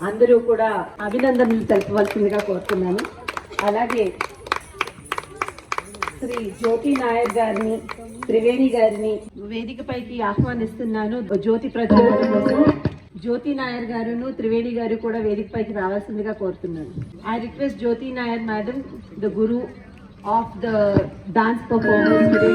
అందరూ కూడా అభినందనలు తెలపవలసిందిగా కోరుతున్నాను. అలాగే శ్రీ జ్యోతి నాయర్ గారిని, త్రివేణి గారిని వేదికపైకి ఆహ్వానిస్తున్నాను. జ్యోతి ప్రజ్వలన కోసం జ్యోతి నాయర్ గారును త్రివేణి గారు కూడా వేదికపైకి రావాల్సిందిగా కోరుతున్నాను. I request Jyoti Nair madam, the guru of the dance performance today.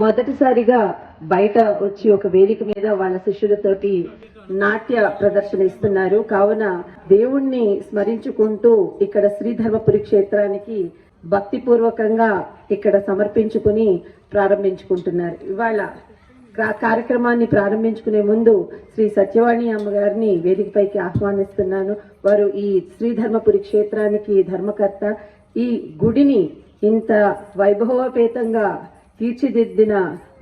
మొదటిసారిగా బయట వచ్చి ఒక వేదిక మీద వాళ్ళ శిష్యులతోటి నాట్య ప్రదర్శన ఇస్తున్నారు. కావున దేవుణ్ణి స్మరించుకుంటూ ఇక్కడ శ్రీధర్మపురి క్షేత్రానికి భక్తిపూర్వకంగా ఇక్కడ సమర్పించుకుని ప్రారంభించుకుంటున్నారు. ఇవాళ కార్యక్రమాన్ని ప్రారంభించుకునే ముందు శ్రీ సత్యవాణి అమ్మగారిని వేదికపైకి ఆహ్వానిస్తున్నాను. వారు ఈ శ్రీధర్మపురి క్షేత్రానికి ధర్మకర్త. ఈ గుడిని ఇంత వైభవపేతంగా తీర్చిదిద్దిన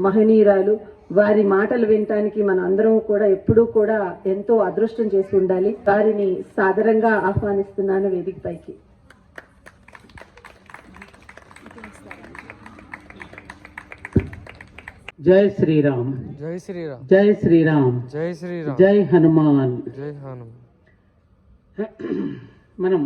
మహనీయురాలు. వారి మాటలు వినటానికి మనం అందరం కూడా ఎప్పుడూ కూడా ఎంతో అదృష్టం చేసి ఉండాలి. వారిని సాదరంగా ఆహ్వానిస్తున్నాను వేదికపైకి. జై శ్రీరామ్, జై శ్రీరామ్, జై శ్రీరామ్, జై శ్రీరామ్, జై హనుమాన్, జై హనుమాన్. మనం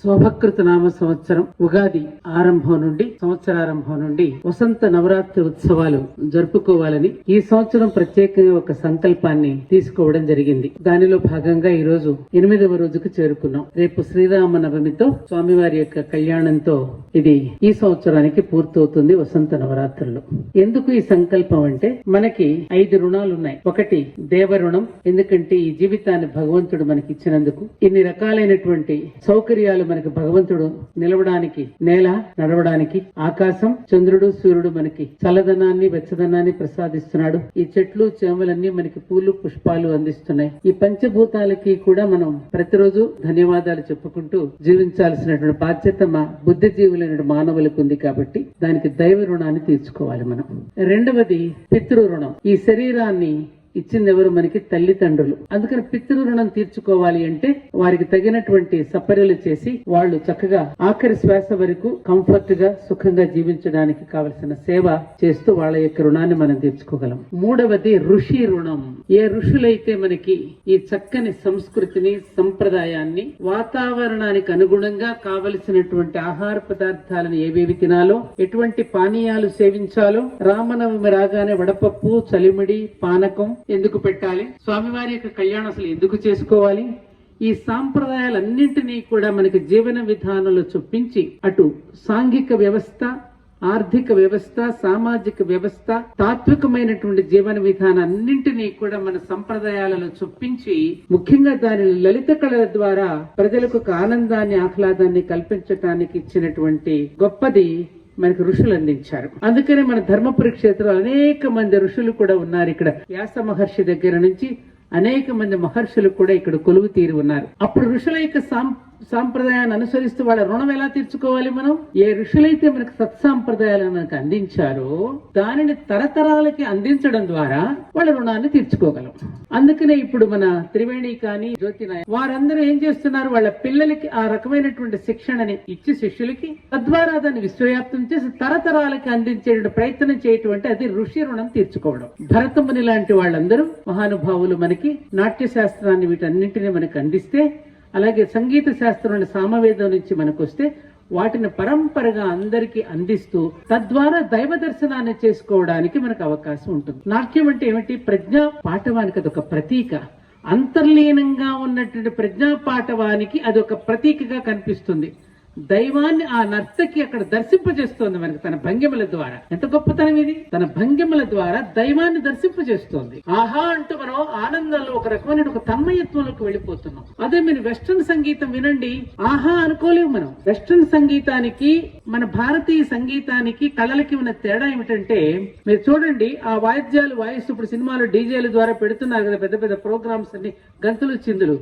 శోభకృత నామ సంవత్సరం ఉగాది ఆరంభం నుండి సంవత్సరారంభం నుండి వసంత నవరాత్రి ఉత్సవాలు జరుపుకోవాలని ఈ సంవత్సరం ప్రత్యేకంగా ఒక సంకల్పాన్ని తీసుకోవడం జరిగింది. దానిలో భాగంగా ఈ రోజు 8వ రోజుకు చేరుకున్నాం. రేపు శ్రీరామ నవమితో స్వామివారి యొక్క కళ్యాణంతో ఇది ఈ సంవత్సరానికి పూర్తవుతుంది వసంత నవరాత్రులు. ఎందుకు ఈ సంకల్పం అంటే మనకి 5 రుణాలు ఉన్నాయి. ఒకటి దేవ రుణం, ఎందుకంటే ఈ జీవితాన్ని భగవంతుడు మనకి ఇచ్చినందుకు. ఇన్ని రకాలైనటువంటి సౌకర్యాలు మనకి భగవంతుడు నిలవడానికి, నేల నడవడానికి, ఆకాశం, చంద్రుడు, సూర్యుడు మనకి చల్లదనాన్ని, వెచ్చదనాన్ని ప్రసాదిస్తున్నాడు. ఈ చెట్లు చేమలన్నీ మనకి పూలు పుష్పాలు అందిస్తున్నాయి. ఈ పంచభూతాలకి కూడా మనం ప్రతిరోజు ధన్యవాదాలు చెప్పుకుంటూ జీవించాల్సినటువంటి బాధ్యత మా బుద్ధిజీవులైన మానవులకు ఉంది. కాబట్టి దానికి దైవ రుణాన్ని తీర్చుకోవాలి మనం. రెండవది పితృ రుణం. ఈ శరీరాన్ని ఇచ్చింది ఎవరు? మనకి తల్లిదండ్రులు. అందుకని పితృ రుణం తీర్చుకోవాలి అంటే వారికి తగినటువంటి సపర్యలు చేసి వాళ్ళు చక్కగా ఆఖరి శ్వాస వరకు కంఫర్ట్ గా సుఖంగా జీవించడానికి కావలసిన సేవ చేస్తూ వాళ్ళ యొక్క రుణాన్ని మనం తీర్చుకోగలం. మూడవది ఋషి రుణం. ఏ ఋషులైతే మనకి ఈ చక్కని సంస్కృతిని, సంప్రదాయాన్ని, వాతావరణానికి అనుగుణంగా కావలసినటువంటి ఆహార పదార్థాలను ఏవేవి తినాలో, ఎటువంటి పానీయాలు సేవించాలో, రామనవమి రాగానే వడపప్పు, చలిమిడి, పానకం ఎందుకు పెట్టాలి, స్వామివారి యొక్క కళ్యాణం అసలు ఎందుకు చేసుకోవాలి, ఈ సాంప్రదాయాలన్నింటినీ కూడా మనకి జీవన విధానంలో చొప్పించి అటు సాంఘిక వ్యవస్థ, ఆర్థిక వ్యవస్థ, సామాజిక వ్యవస్థ, తాత్వికమైనటువంటి జీవన విధానాన్నింటినీ కూడా మన సంప్రదాయాలలో చొప్పించి ముఖ్యంగా దాని లలిత కళల ద్వారా ప్రజలకు ఒక ఆనందాన్ని, ఆహ్లాదాన్ని కల్పించడానికి ఇచ్చినటువంటి గొప్పది మనకి ఋషులు అందించారు. అందుకనే మన ధర్మపురి క్షేత్రంలో అనేక మంది ఋషులు కూడా ఉన్నారు. ఇక్కడ వ్యాస మహర్షి దగ్గర నుంచి అనేక మంది మహర్షులు కూడా ఇక్కడ కొలువు తీరి ఉన్నారు. అప్పుడు ఋషుల యొక్క సాంప్రదాయాన్ని అనుసరిస్తూ వాళ్ళ రుణం ఎలా తీర్చుకోవాలి మనం? ఏ ఋషులైతే మనకు సత్సాంప్రదాయాలను మనకు అందించారో దానిని తరతరాలకి అందించడం ద్వారా వాళ్ళ రుణాన్ని తీర్చుకోగలం. అందుకనే ఇప్పుడు మన త్రివేణి కానీ, జ్యోతి నాయక్ వారందరూ ఏం చేస్తున్నారు? వాళ్ళ పిల్లలకి ఆ రకమైనటువంటి శిక్షణని ఇచ్చి శిష్యులకి తద్వారా దాన్ని విశ్వవ్యాప్తం చేసి తరతరాలకి అందించే ప్రయత్నం చేయటం అది ఋషి రుణం తీర్చుకోవడం. భరతముని లాంటి వాళ్ళందరూ మహానుభావులు మనకి నాట్య శాస్త్రాన్ని వీటన్నింటినీ మనకు అందిస్తే, అలాగే సంగీత శాస్త్రంలో సామవేదం నుంచి మనకు వస్తే వాటిని పరంపరగా అందరికీ అందిస్తూ తద్వారా దైవ దర్శనాన్ని చేసుకోవడానికి మనకు అవకాశం ఉంటుంది. నాట్యం అంటే ఏమిటి? ప్రజ్ఞా పాఠవానికి అదొక ప్రతీక. అంతర్లీనంగా ఉన్నటువంటి ప్రజ్ఞా పాఠవానికి అదొక ప్రతీకగా కనిపిస్తుంది. దైవాన్ని ఆ నర్తకి అక్కడ దర్శింపజేస్తోంది మనకి తన భంగిమల ద్వారా. ఎంత గొప్పతనం ఇది! తన భంగిమల ద్వారా దైవాన్ని దర్శింపజేస్తోంది. ఆహా అంటూ మనం ఆనందంలో ఒక రకమైన ఒక తన్మయత్వంలోకి వెళ్ళిపోతున్నాం. అదే మీరు వెస్ట్రన్ సంగీతం వినండి, ఆహా అనుకోలేము మనం. వెస్ట్రన్ సంగీతానికి మన భారతీయ సంగీతానికి కళలకి ఉన్న తేడా ఏమిటంటే, మీరు చూడండి ఆ వాయిద్యాలు వాయిస్తూ ఇప్పుడు సినిమాలు డీజేల ద్వారా పెడుతున్నారు కదా పెద్ద పెద్ద ప్రోగ్రామ్స్ అన్ని, గంతులు చిందులు.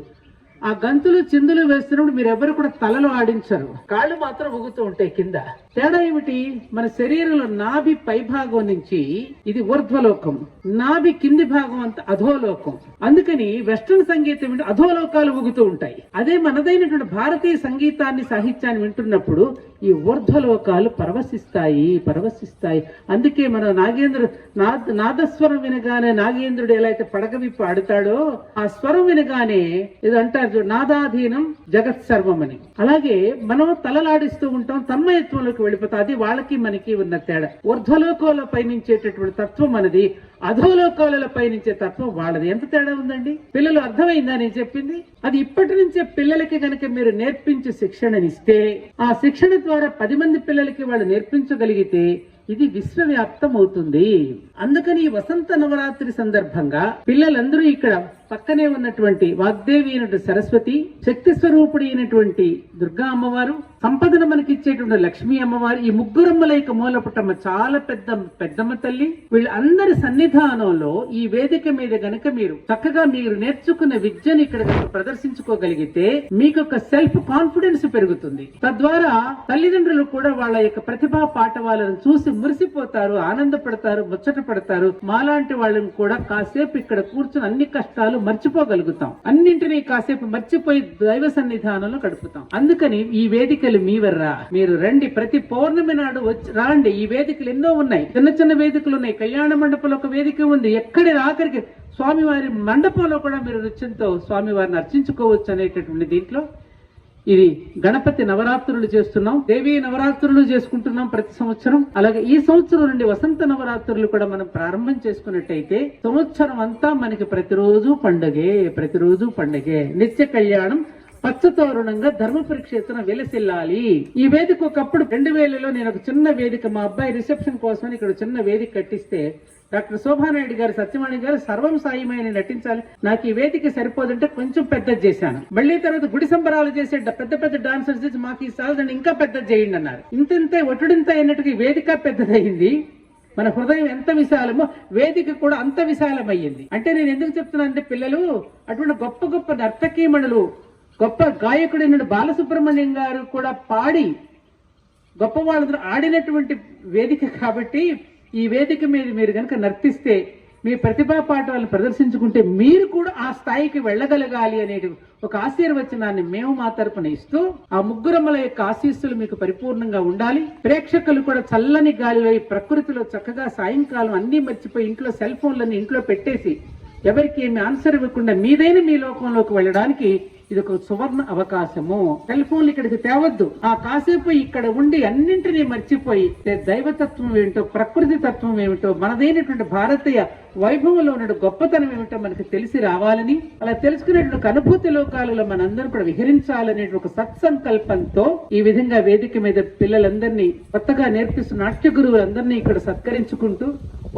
ఆ గంతులు చిందులు వేస్తున్నప్పుడు మీరు ఎవరు కూడా తలలో ఆడించరు, కాళ్ళు మాత్రం ఊగుతూ ఉంటాయి కింద. తేడా ఏమిటి? మన శరీరంలో నాభి పై భాగం నుంచి ఇది ఊర్ధ్వలోకం, నాభి కింది భాగం అంతా అధోలోకం. అందుకని వెస్ట్రన్ సంగీతం అధోలోకాలు ఊగుతూ ఉంటాయి. అదే మనదైనటువంటి భారతీయ సంగీతాన్ని సాహిత్యాన్ని వింటున్నప్పుడు ఈ ఊర్ధ్వలోకాలు పరవశిస్తాయి. అందుకే మన నాదస్వరం వినగానే నాగేంద్రుడు ఎలా అయితే పడగ విప్పి ఆడుతాడో, ఆ స్వరం వినగానే ఇది అంటారు నాదాధీనం జగత్ సర్వం అని. అలాగే మనం తలలాడిస్తూ ఉంటాం, తన్మయత్వంలోకి వెళ్ళిపోతాం. అది వాళ్ళకి మనకి ఉన్న తేడా. ఊర్ధ్వలోకాల పయనించేటటువంటి తత్వం మనది, అధోలోకాల పయనించే తత్వం వాళ్ళది. ఎంత తేడా ఉందండి! పిల్లలు అర్థమైందా నేను చెప్పింది? అది ఇప్పటి నుంచే పిల్లలకి కనుక మీరు నేర్పించి శిక్షణనిస్తే, ఆ శిక్షణ ద్వారా 10 మంది పిల్లలకి వాళ్ళు నేర్పించగలిగితే ఇది విశ్వవ్యాప్తం అవుతుంది. అందుకని ఈ వసంత నవరాత్రి సందర్భంగా పిల్లలందరూ ఇక్కడ పక్కనే ఉన్నటువంటి వాగ్దేవి అయినటువంటి సరస్వతి, శక్తి స్వరూపుడి అయినటువంటి దుర్గా అమ్మవారు, సంపదను మనకిచ్చేటువంటి లక్ష్మీ అమ్మవారు, ఈ ముగ్గురమ్మల యొక్క మూలపుటమ్మ చాలా పెద్దమ్మ తల్లి, వీళ్ళందరి సన్నిధానంలో ఈ వేదిక మీద గనక మీరు చక్కగా మీరు నేర్చుకున్న విద్యను ఇక్కడ గనక ప్రదర్శించుకోగలిగితే మీకు ఒక సెల్ఫ్ కాన్ఫిడెన్స్ పెరుగుతుంది. తద్వారా తల్లిదండ్రులు కూడా వాళ్ళ యొక్క ప్రతిభా పాఠవాలను చూసి మురిసిపోతారు, ఆనందపడతారు, ముచ్చట పడతారు. మాలాంటి వాళ్ళని కూడా కాసేపు ఇక్కడ కూర్చుని అన్ని కష్టాలు మర్చిపోగలుగుతాం, అన్నింటినీ కాసేపు మర్చిపోయి దైవ సన్నిధానంలో గడుపుతాం. అందుకని ఈ వేదికలు మీవర్రా, మీరు రండి, ప్రతి పౌర్ణమి నాడు రాండి. ఈ వేదికలు ఎన్నో ఉన్నాయి, చిన్న వేదికలు ఉన్నాయి. కళ్యాణ మండపంలో ఒక వేదిక ఉంది. ఎక్కడి ఆఖరికి స్వామివారి మండపంలో కూడా మీరు నృత్యంతో స్వామివారిని అర్చించుకోవచ్చు అనేటటువంటి దీంట్లో ఇది గణపతి నవరాత్రులు చేస్తున్నాం, దేవీ నవరాత్రులు చేసుకుంటున్నాం ప్రతి సంవత్సరం. అలాగే ఈ సంవత్సరం నుండి వసంత నవరాత్రులు కూడా మనం ప్రారంభం చేసుకున్నట్టయితే సంవత్సరం అంతా మనకి ప్రతిరోజు పండగే. నిత్య కళ్యాణం పచ్చతోరణంగా ధర్మపురి క్షేత్రం వెలసిల్లాలి. ఈ వేదిక ఒకప్పుడు 2000లో నేను ఒక చిన్న వేదిక మా అబ్బాయి రిసెప్షన్ కోసం ఇక్కడ చిన్న వేదిక కట్టిస్తే డాక్టర్ శోభానాయుడు గారు, సత్యవాణి గారు సర్వం సాయిమని నటించాలి, నాకు ఈ వేదిక సరిపోదంటే కొంచెం పెద్దది చేశాను. మళ్ళీ తర్వాత గుడి సంబరాలు చేసే పెద్ద డాన్సర్స్ చేసి మాకు ఈ సాధన ఇంకా పెద్దది చేయండి అన్నారు. ఇంత ఒట్టుడింత అయినట్టుగా వేదిక పెద్దదైంది. మన హృదయం ఎంత విశాలమో వేదిక కూడా అంత విశాలమయ్యింది. అంటే నేను ఎందుకు చెప్తున్నానంటే పిల్లలు అటువంటి గొప్ప నర్తకీమణులు, గొప్ప గాయకుడైన బాలసుబ్రహ్మణ్యం గారు కూడా పాడి గొప్ప వాళ్ళందరూ ఆడినటువంటి వేదిక కాబట్టి ఈ వేదిక మీద మీరు కనుక నర్తిస్తే, మీ ప్రతిభా పాఠాలను ప్రదర్శించుకుంటే మీరు కూడా ఆ స్థాయికి వెళ్ళగలగాలి అనేది ఒక ఆశీర్వచనాన్ని మేము మా తరపున ఇస్తూ, ఆ ముగ్గురమ్మల యొక్క ఆశీస్సులు మీకు పరిపూర్ణంగా ఉండాలి. ప్రేక్షకులు కూడా చల్లని గాలిలో ప్రకృతిలో చక్కగా సాయంకాలం అన్ని మర్చిపోయి ఇంట్లో సెల్ ఫోన్లన్నీ ఇంట్లో పెట్టేసి ఎవరికి ఏమి ఆన్సర్ ఇవ్వకుండా మీదైన మీ లోకంలోకి వెళ్ళడానికి ఇది ఒక సువర్ణ అవకాశము. సెల్ ఫోన్లు ఇక్కడికి తేవద్దు. ఆ కాసేపు ఇక్కడ ఉండి అన్నింటినీ మర్చిపోయి దైవతత్వం ఏమిటో, ప్రకృతి తత్వం ఏమిటో, మనదైనటువంటి భారతీయ వైభవంలో ఉన్న గొప్పతనం ఏమిటో మనకి తెలిసి రావాలని, అలా తెలుసుకునేటువంటి అనుభూతి లోకాలలో మనందరం కూడా విహరించాలనే ఒక సత్సంకల్పంతో ఈ విధంగా వేదిక మీద పిల్లలందరినీ కొత్తగా నేర్పిస్తున్న నాట్య గురువులందరినీ ఇక్కడ సత్కరించుకుంటూ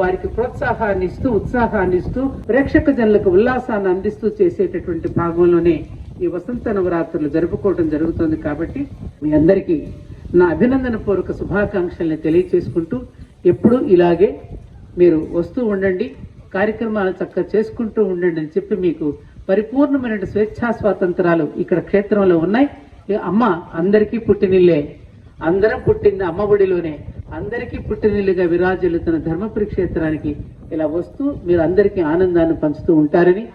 వారికి ప్రోత్సాహాన్ని ఇస్తూ, ఉత్సాహాన్ని ఇస్తూ, ప్రేక్షక జనులకు ఉల్లాసాన్ని అందిస్తూ చేసేటటువంటి భాగంలోనే ఈ వసంత నవరాత్రులు జరుపుకోవడం జరుగుతుంది. కాబట్టి మీ అందరికీ నా అభినందన పూర్వక శుభాకాంక్షల్ని తెలియచేసుకుంటూ, ఎప్పుడూ ఇలాగే మీరు వస్తూ ఉండండి, కార్యక్రమాలు చక్కగా చేసుకుంటూ ఉండండి అని చెప్పి మీకు పరిపూర్ణమైన స్వేచ్ఛా స్వాతంత్రాలు ఇక్కడ క్షేత్రంలో ఉన్నాయి. అమ్మ అందరికీ పుట్టినిల్లే, అందరం పుట్టింది అమ్మ ఒడిలోనే, అందరికీ పుట్టినిల్లుగా విరాజిల్లుతున్న ధర్మపురి క్షేత్రానికి ఇలా వస్తూ మీరు అందరికీ ఆనందాన్ని పంచుతూ ఉంటారని,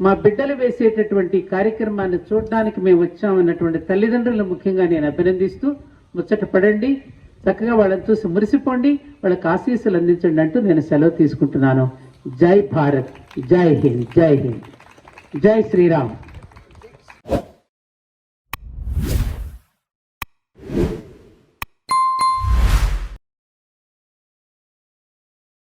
మా బిడ్డలు వేసేటటువంటి కార్యక్రమాన్ని చూడడానికి మేము వచ్చామన్నటువంటి తల్లిదండ్రులను ముఖ్యంగా నేను అభినందిస్తూ, ముచ్చట పడండి, చక్కగా వాళ్ళని చూసి మురిసిపోండి, వాళ్ళకి ఆశీస్సులు అందించండి అంటూ నేను సెలవు తీసుకుంటున్నాను. జై భారత్, జై హింద్, జై హింద్, జై శ్రీరామ్.